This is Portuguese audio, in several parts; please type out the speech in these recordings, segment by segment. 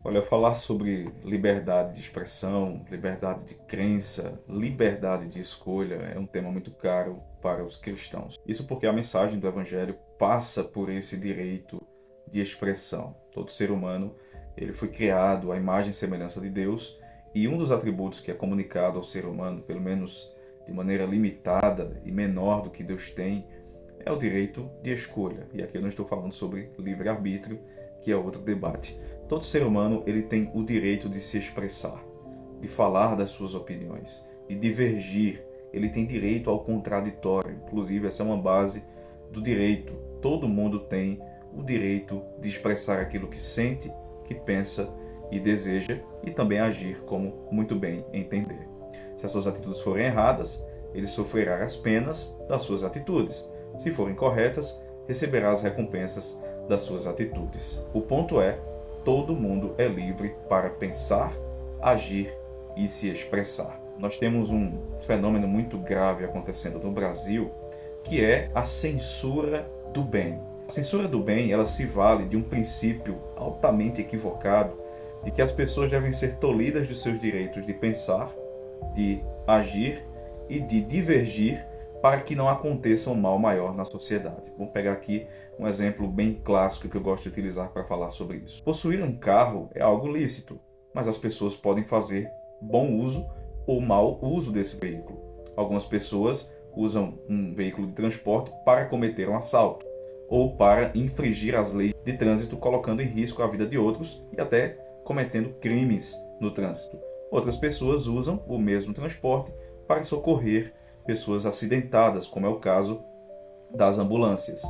Olha, falar sobre liberdade de expressão, liberdade de crença, liberdade de escolha é um tema muito caro para os cristãos. Isso porque a mensagem do Evangelho passa por esse direito de expressão. Todo ser humano, ele foi criado à imagem e semelhança de Deus, e um dos atributos que é comunicado ao ser humano, pelo menos de maneira limitada e menor do que Deus tem, é o direito de escolha. E aqui eu não estou falando sobre livre-arbítrio, que é outro debate. Todo ser humano ele tem o direito de se expressar, de falar das suas opiniões, de divergir. Ele tem direito ao contraditório. Inclusive, essa é uma base do direito. Todo mundo tem o direito de expressar aquilo que sente, que pensa e deseja e também agir como muito bem entender. Se as suas atitudes forem erradas, ele sofrerá as penas das suas atitudes. Se forem corretas, receberá as recompensas das suas atitudes. O ponto é, todo mundo é livre para pensar, agir e se expressar. Nós temos um fenômeno muito grave acontecendo no Brasil, que é a censura do bem. A censura do bem, ela se vale de um princípio altamente equivocado, de que as pessoas devem ser tolhidas dos seus direitos de pensar, de agir e de divergir para que não aconteça um mal maior na sociedade. Vamos pegar aqui um exemplo bem clássico que eu gosto de utilizar para falar sobre isso. Possuir um carro é algo lícito, mas as pessoas podem fazer bom uso ou mau uso desse veículo. Algumas pessoas usam um veículo de transporte para cometer um assalto ou para infringir as leis de trânsito, colocando em risco a vida de outros e até cometendo crimes no trânsito. Outras pessoas usam o mesmo transporte para socorrer pessoas acidentadas, como é o caso das ambulâncias.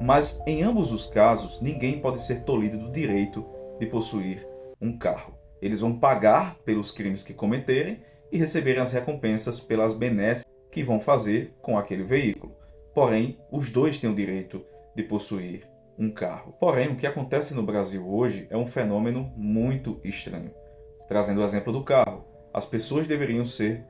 Mas em ambos os casos, ninguém pode ser tolhido do direito de possuir um carro. Eles vão pagar pelos crimes que cometerem e receberem as recompensas pelas benesses que vão fazer com aquele veículo. Porém, os dois têm o direito de possuir um carro. Porém, o que acontece no Brasil hoje é um fenômeno muito estranho. Trazendo o exemplo do carro, as pessoas deveriam ser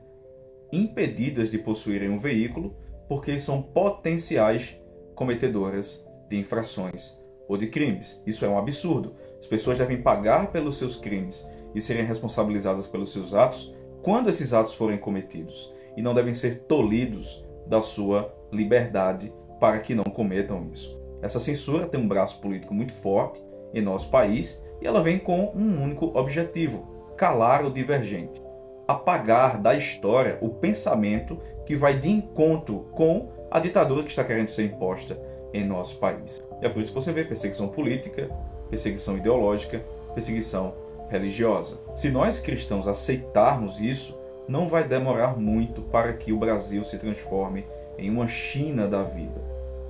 impedidas de possuírem um veículo porque são potenciais cometedoras de infrações ou de crimes. Isso é um absurdo. As pessoas devem pagar pelos seus crimes e serem responsabilizadas pelos seus atos quando esses atos forem cometidos, e não devem ser tolhidos da sua liberdade para que não cometam isso. Essa censura tem um braço político muito forte em nosso país e ela vem com um único objetivo: calar o divergente, apagar da história o pensamento que vai de encontro com a ditadura que está querendo ser imposta em nosso país. E é por isso que você vê perseguição política, perseguição ideológica, perseguição religiosa. Se nós cristãos aceitarmos isso, não vai demorar muito para que o Brasil se transforme em uma China da vida.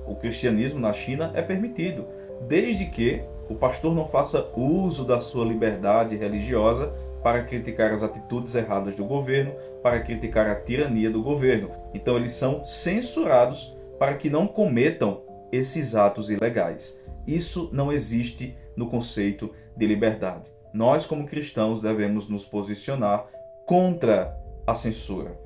O cristianismo na China é permitido, desde que o pastor não faça uso da sua liberdade religiosa para criticar as atitudes erradas do governo, para criticar a tirania do governo. Então eles são censurados para que não cometam esses atos ilegais. Isso não existe no conceito de liberdade. Nós, como cristãos, devemos nos posicionar contra a censura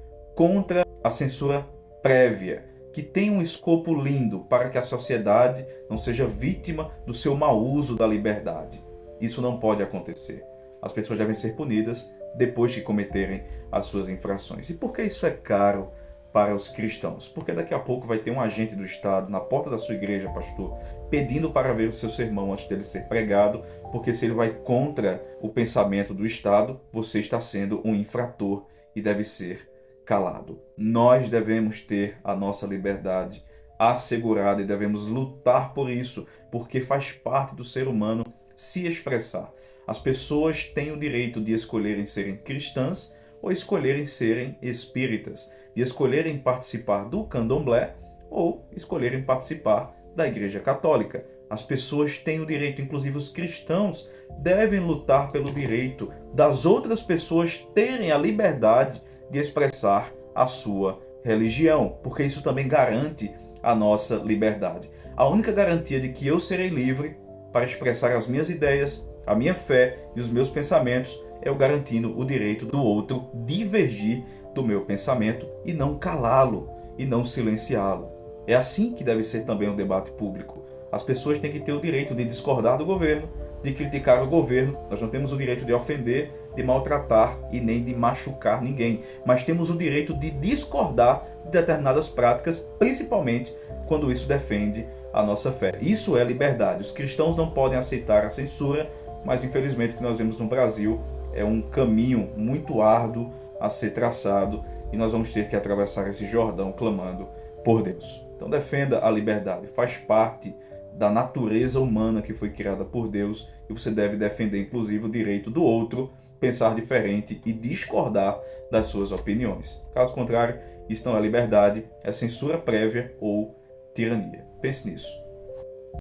prévia, que tem um escopo lindo para que a sociedade não seja vítima do seu mau uso da liberdade. Isso não pode acontecer. As pessoas devem ser punidas depois que cometerem as suas infrações. E por que isso é caro para os cristãos? Porque daqui a pouco vai ter um agente do Estado na porta da sua igreja, pastor, pedindo para ver o seu sermão antes dele ser pregado, porque se ele vai contra o pensamento do Estado, você está sendo um infrator e deve ser calado. Nós devemos ter a nossa liberdade assegurada e devemos lutar por isso, porque faz parte do ser humano se expressar. As pessoas têm o direito de escolherem serem cristãs ou escolherem serem espíritas, de escolherem participar do candomblé ou escolherem participar da Igreja Católica. As pessoas têm o direito, inclusive os cristãos devem lutar pelo direito das outras pessoas terem a liberdade de expressar a sua religião, porque isso também garante a nossa liberdade. A única garantia de que eu serei livre para expressar as minhas ideias, a minha fé e os meus pensamentos é eu garantindo o direito do outro divergir do meu pensamento e não calá-lo e não silenciá-lo. É assim que deve ser também o debate público. As pessoas têm que ter o direito de discordar do governo, de criticar o governo, nós não temos o direito de ofender, de maltratar e nem de machucar ninguém, mas temos o direito de discordar de determinadas práticas, principalmente quando isso defende a nossa fé. Isso é liberdade. Os cristãos não podem aceitar a censura, mas infelizmente o que nós vemos no Brasil é um caminho muito árduo a ser traçado e nós vamos ter que atravessar esse Jordão clamando por Deus. Então defenda a liberdade, faz parte da natureza humana que foi criada por Deus e você deve defender inclusive o direito do outro pensar diferente e discordar das suas opiniões. Caso contrário, isso não é liberdade, é censura prévia ou tirania. Pense nisso.